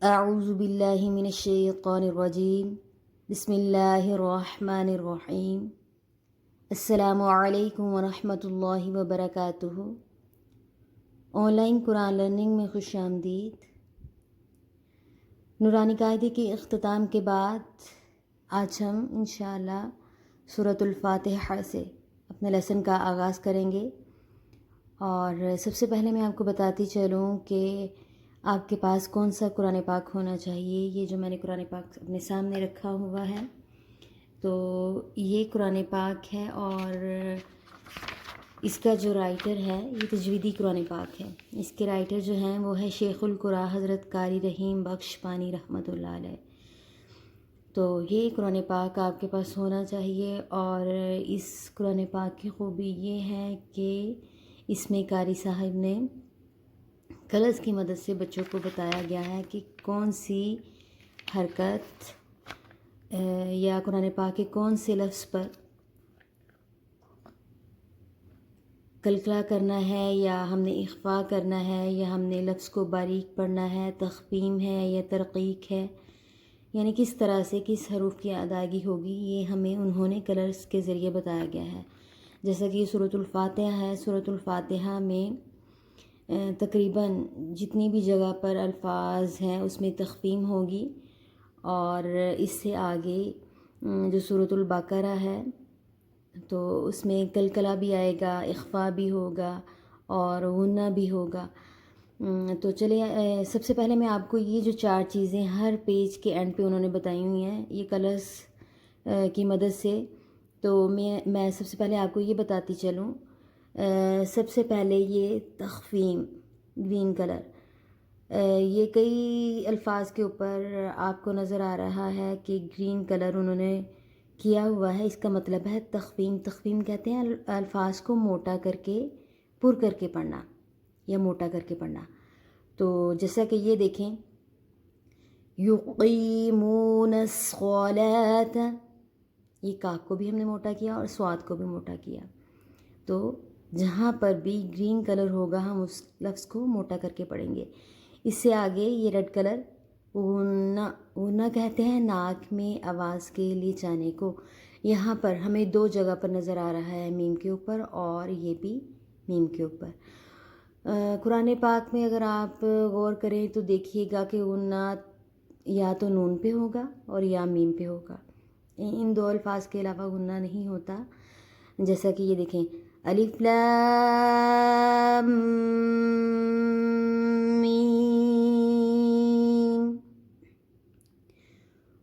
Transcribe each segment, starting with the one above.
اعوذ باللہ من الشیطان الرجیم بسم اللہ الرحمن الرحیم السلام علیکم ورحمۃ اللہ وبرکاتہ۔ آن لائن قرآن لرننگ میں خوش آمدید۔ نورانی قاعدے کے اختتام کے بعد آج ہم انشاءاللہ سورۃ الفاتحہ سے اپنے لیسن کا آغاز کریں گے، اور سب سے پہلے میں آپ کو بتاتی چلوں کہ آپ کے پاس کون سا قرآن پاک ہونا چاہیے۔ یہ جو میں نے قرآن پاک اپنے سامنے رکھا ہوا ہے تو یہ قرآن پاک ہے، اور اس کا جو رائٹر ہے یہ تجویدی قرآن پاک ہے۔ اس کے رائٹر جو ہیں وہ ہے شیخ القرآن حضرت قاری رحیم بخش پانی رحمۃ اللہ علیہ۔ تو یہ قرآن پاک آپ کے پاس ہونا چاہیے، اور اس قرآن پاک کی خوبی یہ ہے کہ اس میں قاری صاحب نے کلرز کی مدد سے بچوں کو بتایا گیا ہے کہ کون سی حرکت یا قرآن پاک کے کون سے لفظ پر کلکلا کرنا ہے، یا ہم نے اخفاء کرنا ہے، یا ہم نے لفظ کو باریک پڑھنا ہے، تخفیم ہے یا ترقیق ہے، یعنی کس طرح سے کس حروف کی ادائیگی ہوگی، یہ ہمیں انہوں نے کلرز کے ذریعے بتایا گیا ہے۔ جیسا کہ یہ سورۃ الفاتحہ ہے، سورۃ الفاتحہ میں تقریباً جتنی بھی جگہ پر الفاظ ہیں اس میں تخفیم ہوگی، اور اس سے آگے جو سورۃ البقرہ ہے تو اس میں کلکلا بھی آئے گا، اخفاء بھی ہوگا اور غنہ بھی ہوگا۔ تو چلیے سب سے پہلے میں آپ کو یہ جو 4 چیزیں ہر پیج کے اینڈ پہ انہوں نے بتائی ہوئی ہیں یہ کلرز کی مدد سے، تو میں سب سے پہلے آپ کو یہ بتاتی چلوں۔ سب سے پہلے یہ تخفیم گرین کلر، یہ کئی الفاظ کے اوپر آپ کو نظر آ رہا ہے کہ گرین کلر انہوں نے کیا ہوا ہے۔ اس کا مطلب ہے تخفیم۔ تخفیم کہتے ہیں الفاظ کو موٹا کر کے پر کر کے پڑھنا یا موٹا کر کے پڑھنا۔ تو جیسا کہ یہ دیکھیں، یقیمون الصلاۃ، یہ کاف کو بھی ہم نے موٹا کیا اور صاد کو بھی موٹا کیا۔ تو جہاں پر بھی گرین کلر ہوگا ہم اس لفظ کو موٹا کر کے پڑھیں گے۔ اس سے آگے یہ ریڈ کلر غنہ، غنہ کہتے ہیں ناک میں آواز کے لیے جانے کو۔ یہاں پر ہمیں 2 جگہ پر نظر آ رہا ہے، میم کے اوپر اور یہ بھی میم کے اوپر۔ قرآن پاک میں اگر آپ غور کریں تو دیکھیے گا کہ غنہ یا تو نون پہ ہوگا اور یا میم پہ ہوگا، ان 2 الفاظ کے علاوہ غنہ نہیں ہوتا۔ جیسا کہ یہ دیکھیں، الف لام میم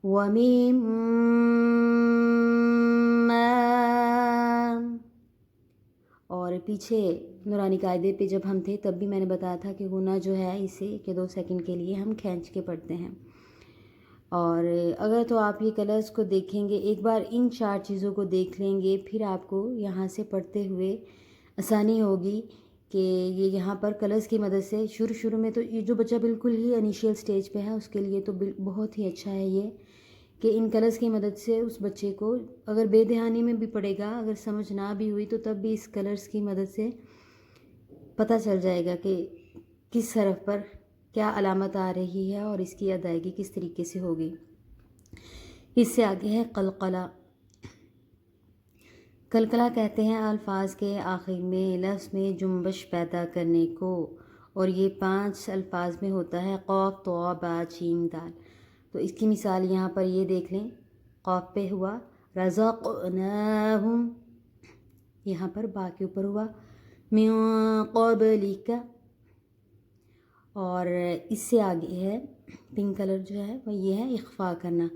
ومیم ما، اور پیچھے نورانی قاعدے پہ جب ہم تھے تب بھی میں نے بتایا تھا کہ غنہ جو ہے اسے کہ 2 سیکنڈ کے لیے ہم کھینچ کے پڑھتے ہیں۔ اور اگر تو آپ یہ کلرز کو دیکھیں گے، ایک بار ان 4 چیزوں کو دیکھ لیں گے، پھر آپ کو یہاں سے پڑھتے ہوئے آسانی ہوگی کہ یہ یہاں پر کلرز کی مدد سے شروع میں تو یہ جو بچہ بالکل ہی انیشیل سٹیج پہ ہے اس کے لیے تو بہت ہی اچھا ہے یہ کہ ان کلرز کی مدد سے اس بچے کو اگر بے دہانی میں بھی پڑھے گا، اگر سمجھ نہ بھی ہوئی تو تب بھی اس کلرز کی مدد سے پتہ چل جائے گا کہ کس حرف پر کیا علامت آ رہی ہے اور اس کی ادائیگی کس طریقے سے ہوگی۔ اس سے آگے ہے قلقلہ۔ قلقلہ کہتے ہیں الفاظ کے آخر میں لفظ میں جنبش پیدا کرنے کو، اور یہ 5 الفاظ میں ہوتا ہے، قاف طا با جیم دال۔ تو اس کی مثال یہاں پر یہ دیکھ لیں، قاف پہ ہوا رزقناہم، یہاں پر با کے اوپر ہوا من قبلک، اور اس سے آگے ہے پنک کلر جو ہے وہ یہ ہے اخفاء کرنا۔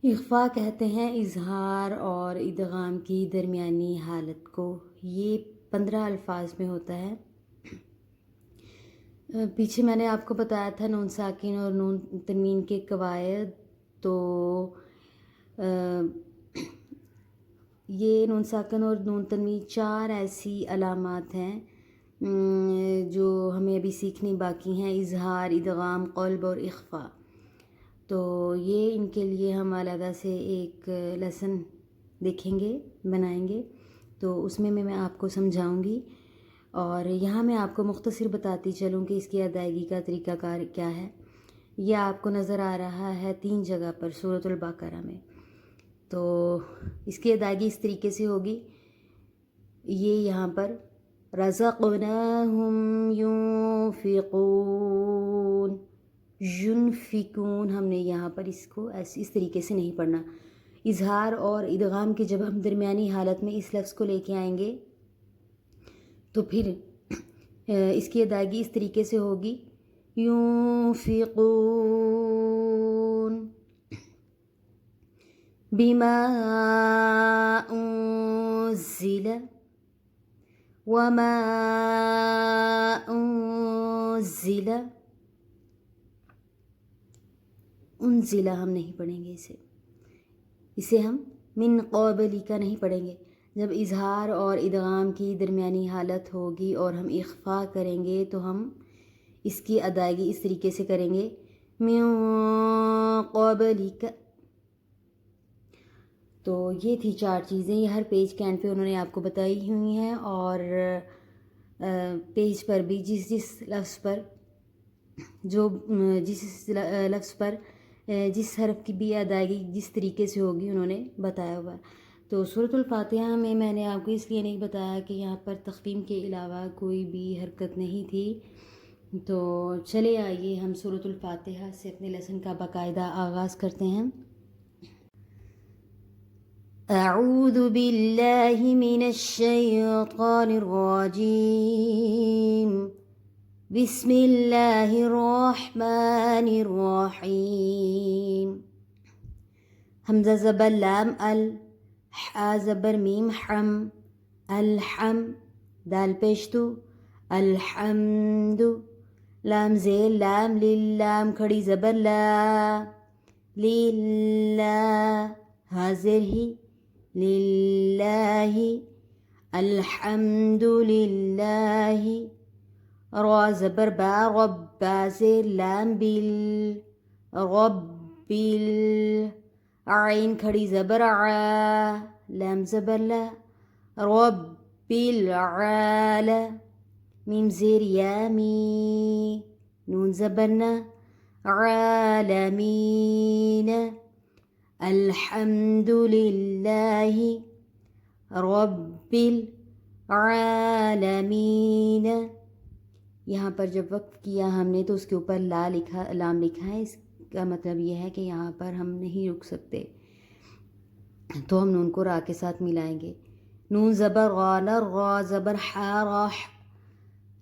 اخفاء کہتے ہیں اظہار اور ادغام کی درمیانی حالت کو، یہ 15 الفاظ میں ہوتا ہے۔ پیچھے میں نے آپ کو بتایا تھا نون ساکن اور نون تنوین کے قواعد، تو یہ نون ساکن اور نون تنوین 4 ایسی علامات ہیں جو ہمیں ابھی سیکھنی باقی ہیں، اظہار، ادغام، قلب اور اخفاء۔ تو یہ ان کے لیے ہم علیحدہ سے ایک لیسن دیکھیں گے، بنائیں گے، تو اس میں آپ کو سمجھاؤں گی، اور یہاں میں آپ کو مختصر بتاتی چلوں کہ اس کی ادائیگی کا طریقہ کار کیا ہے۔ یہ آپ کو نظر آ رہا ہے 3 جگہ پر سورۃ البقرہ میں. تو اس کی ادائیگی اس طریقے سے ہوگی. یہ یہاں پر رزقناہم ينفقون، ينفقون ہم نے یہاں پر اس کو اس طریقے سے نہیں پڑھنا. اظہار اور ادغام کی جب ہم درمیانی حالت میں اس لفظ کو لے کے آئیں گے تو پھر اس کی ادائیگی اس طریقے سے ہوگی ينفقون بما انزل وما انزل. انزلہ ہم نہیں پڑھیں گے اسے ہم من قبل کا نہیں پڑھیں گے. جب اظہار اور ادغام کی درمیانی حالت ہوگی اور ہم اخفا کریں گے تو ہم اس کی ادائیگی اس طریقے سے کریں گے من قبلک. تو یہ تھی 4 چیزیں، یہ ہر پیج کے اینڈ پہ انہوں نے آپ کو بتائی ہوئی ہیں، اور پیج پر بھی جس لفظ پر جس حرف کی بھی ادائیگی جس طریقے سے ہوگی انہوں نے بتایا ہوا ہے. تو سورۃ الفاتحہ میں نے آپ کو اس لیے نہیں بتایا کہ یہاں پر تخفیم کے علاوہ کوئی بھی حرکت نہیں تھی. تو چلے آئیے ہم سورۃ الفاتحہ سے اپنے لیسن کا باقاعدہ آغاز کرتے ہیں. اعوذ باللہ من الشیطان الرجیم، بسم اللہ الرحمن الرحیم. حمزہ زبر لام ال، حا زبر میم حم، الحم، دال پیشتو الحمد، لام زیر لام للام کھڑی زبر لا، للہ، حاضر ہی للہ، الحمد للہ. را زبر با رب، با زیر لام بل، رب بل، عین کھڑی زبر ع، لام زبر لا، رب العال. میم زیر یا می، نون زبر نا، عالمین. الحمد للہ رب العالمین. یہاں پر جب وقف کیا ہم نے تو اس کے اوپر لام لکھا ہے. اس کا مطلب یہ ہے کہ یہاں پر ہم نہیں رک سکتے، تو ہم نون کو را کے ساتھ ملائیں گے. نون زبر غا، نہ را زبر حا، راح،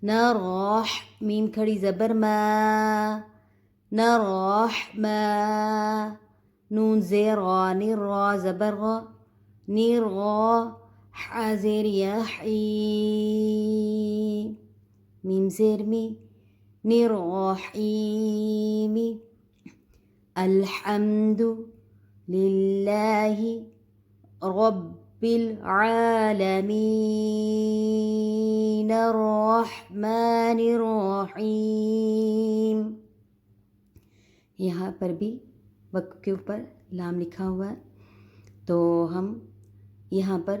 نہ راح. میم کھڑی زبر ما، نہ راح ما. نون زیر غا، نر را زبر غا، نر غا. حا زیر یا حی، میم زیر می، نر رحیم. الحمد للہ رب العالمین الرحمن الرحیم. یہاں پر بھی وقف کے اوپر لام لکھا ہوا ہے، تو ہم یہاں پر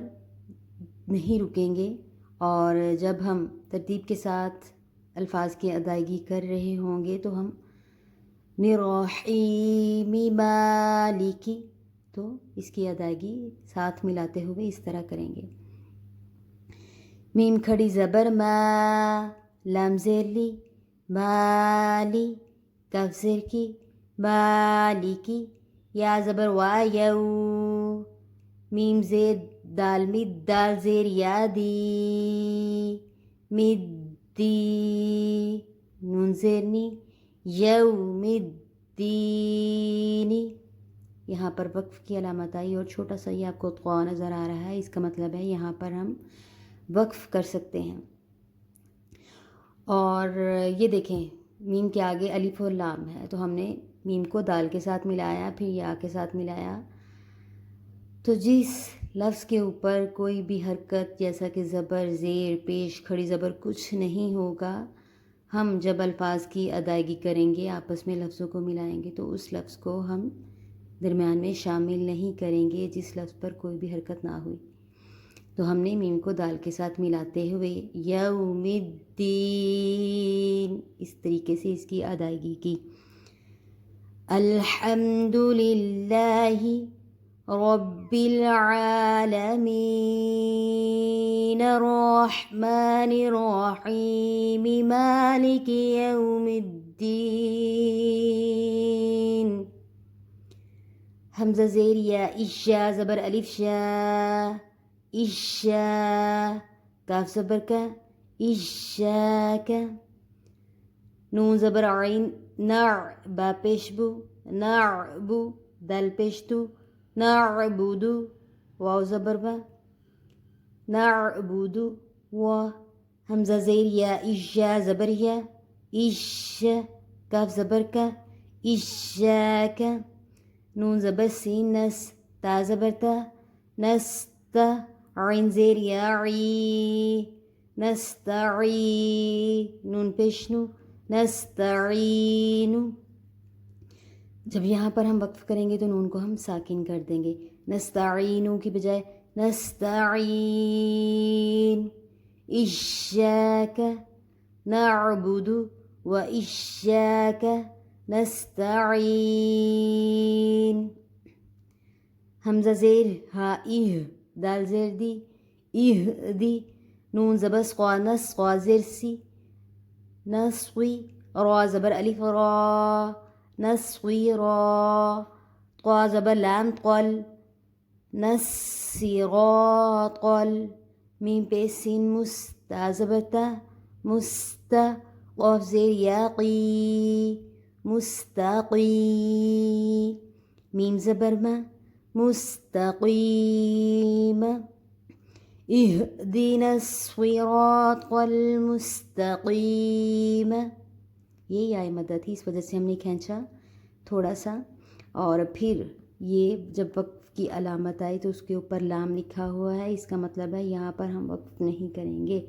نہیں رکیں گے، اور جب ہم ترتیب کے ساتھ الفاظ کی ادائیگی کر رہے ہوں گے تو ہم نرحیم مالکی، تو اس کی ادائیگی ساتھ ملاتے ہوئے اس طرح کریں گے. میم کھڑی زبر ما، لام زیر لی، مالی، کاف زیر کی، مالکی. یا زبر وا یو، میم زیر دال مد، دال زیر یا دی، مدی. نون زیر نی، یوم الدین. یہاں پر وقف کی علامت آئی اور چھوٹا سا یہ آپ کو قوا نظر آ رہا ہے. اس کا مطلب ہے یہاں پر ہم وقف کر سکتے ہیں. اور یہ دیکھیں میم کے آگے الف اور لام ہے، تو ہم نے میم کو دال کے ساتھ ملایا، پھر یا کے ساتھ ملایا. تو جس لفظ کے اوپر کوئی بھی حرکت جیسا کہ زبر، زیر، پیش، کھڑی زبر کچھ نہیں ہوگا، ہم جب الفاظ کی ادائیگی کریں گے، آپس میں لفظوں کو ملائیں گے، تو اس لفظ کو ہم درمیان میں شامل نہیں کریں گے جس لفظ پر کوئی بھی حرکت نہ ہوئی. تو ہم نے میم کو دال کے ساتھ ملاتے ہوئے یوم الدین اس طریقے سے اس کی ادائیگی کی. الحمد للہ رب العالمین الرحمن الرحیم مالک یوم الدین. حمزہ زیر یا اشا زبر الف شا اشا. کاف زبر کا اشاک. نون زبر عین نع با پیش بو نعبو. دال پیش تو نعبدو. واو زبر با نعبدو. و حمزہ زیر یا اشا زبر یا اش. کاف زبر کا اشاک. نون زبر سین نس. تا زبر تا نست. عین زیر یا عی نستعی. نون پیش نو نستعین. جب یہاں پر ہم وقف کریں گے تو نون کو ہم ساکن کر دیں گے. نستعینو کی بجائے نستعین. اشاک نعبد و اشاک نستعین. حمزہ زیر ہا ایہ. دال زیر دی ایہ دی. نون زبر سقا نس. سقا زیر سی نسوی. را زبر الف را نسوی را. قا زبر لام قل نسیرات قل. میم پہ سین مست. تا زبر تا مست. قاف زیر یا قی مستقی. میم زبر ما مستقیم. اہدنا الصراط المستقیم. یہ آئے مدد تھی، اس وجہ سے ہم نے کھینچا تھوڑا سا. اور پھر یہ جب وقف کی علامت آئی تو اس کے اوپر لام لکھا ہوا ہے، اس کا مطلب ہے یہاں پر ہم وقف نہیں کریں گے.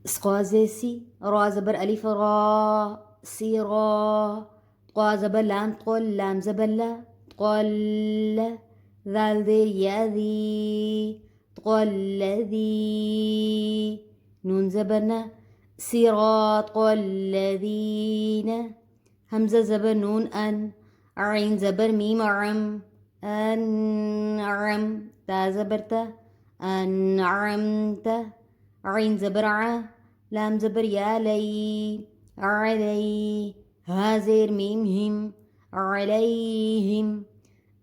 سقا سی. را زبر الف را سی را. قا زبر لام قل لام زبر لا قل. ذال دیر یا ذی قلذی. نون زبرنا صراط الذین. حمزہ زبر نون ان. عین زبر میم عم انعم. تا زبر تا انعمت. عین زبر ع. لام زبر یا لی علی. ہا زیر میم ہم علیہم.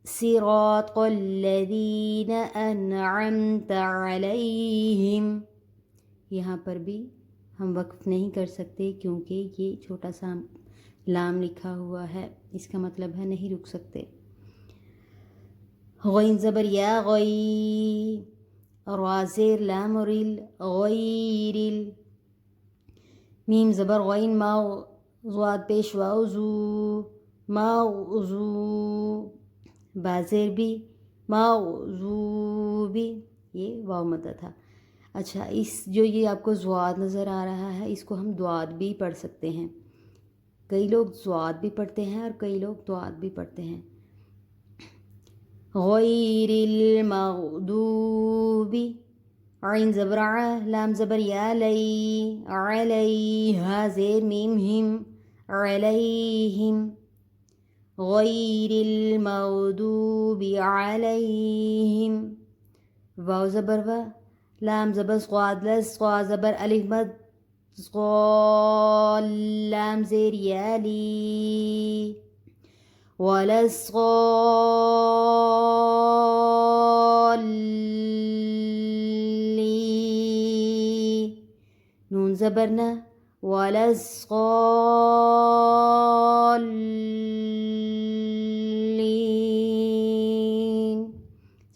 صراط الذین انعمت علیہم. یہاں پر بھی ہم وقف نہیں کر سکتے کیونکہ یہ چھوٹا سا لام لکھا ہوا ہے، اس کا مطلب ہے نہیں رک سکتے. غین زبر یا غی. را زیر لام ریل غیرل. میم زبر غین ماو. ضاد پیش واو زو موضوع. با زیر بھی موضوع بھی. یہ واو مدہ تھا. اچھا، اس جو یہ آپ کو زواد نظر آ رہا ہے اس کو ہم دواد بھی پڑھ سکتے ہیں. کئی لوگ زواد بھی پڑھتے ہیں اور کئی لوگ دواد بھی پڑھتے ہیں. غیر المغضوب. عین زبر ع. لام زبر یا لی علی. ہا زیر میم ہم علیہم. غیر المغضوب علیہم. واو زبر و. لام زبر صاد لس. صا زبر الف مد صال. لام زیر یا لی ولا الصالین. نون زبرنا ولا الصالین.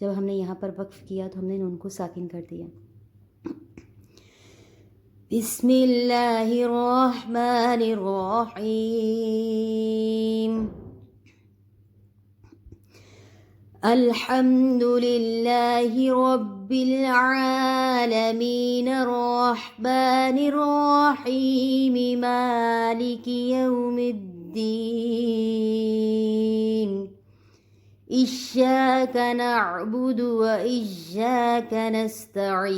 جب ہم نے یہاں پر وقف کیا تو ہم نے نون کو ساکن کر دیا. بسم اللہ الرحمن الرحیم. الحمد للہ رب العالمین الرحمن الرحیم مالک یوم الدین. إياك نعبد وإياك نستعين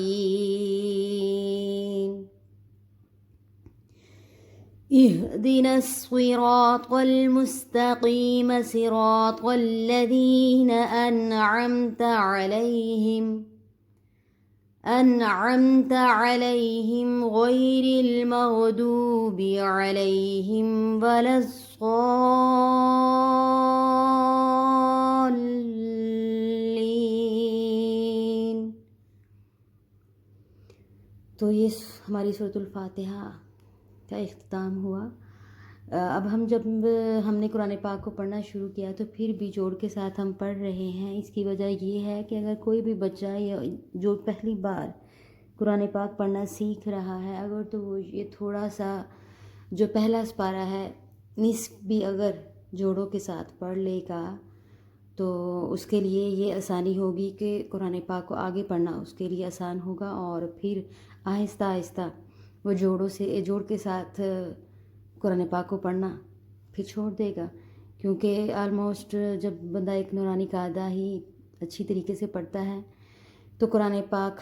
اهدنا الصراط المستقيم صراط الذين أنعمت عليهم غير المغضوب عليهم ولا الضالين۔ تو یہ ہماری سورۃ الفاتحہ کا اختتام ہوا۔ اب جب ہم نے قرآن پاک کو پڑھنا شروع کیا تو پھر بھی جوڑ کے ساتھ ہم پڑھ رہے ہیں۔ اس کی وجہ یہ ہے کہ اگر کوئی بھی بچہ یا جو پہلی بار قرآن پاک پڑھنا سیکھ رہا ہے، اگر تو وہ یہ تھوڑا سا جو پہلا سپارہ ہے نصف بھی اگر جوڑوں کے ساتھ پڑھ لے گا تو اس کے لیے یہ آسانی ہوگی کہ قرآن پاک کو آگے پڑھنا اس کے لیے آسان ہوگا، اور پھر آہستہ آہستہ وہ جوڑ کے ساتھ قرآن پاک کو پڑھنا پھر چھوڑ دے گا، کیونکہ آلموسٹ جب بندہ ایک نورانی قاعدہ ہی اچھی طریقے سے پڑھتا ہے تو قرآن پاک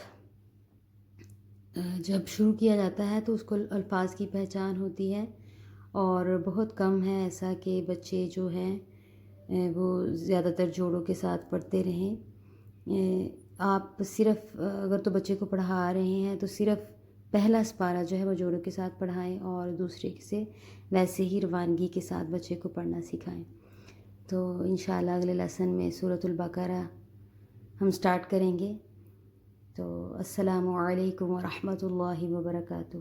جب شروع کیا جاتا ہے تو اس کو الفاظ کی پہچان ہوتی ہے، اور بہت کم ہے ایسا کہ بچے جو ہیں وہ زیادہ تر جوڑوں کے ساتھ پڑھتے رہیں۔ آپ صرف اگر تو بچے کو پڑھا رہے ہیں تو صرف پہلا سپارہ جو ہے وہ جوڑوں کے ساتھ پڑھائیں، اور دوسرے سے ویسے ہی روانگی کے ساتھ بچے کو پڑھنا سکھائیں۔ تو انشاءاللہ اگلے لیسن میں سورۃ البقرہ ہم سٹارٹ کریں گے۔ تو السلام علیکم ورحمۃ اللہ وبرکاتہ۔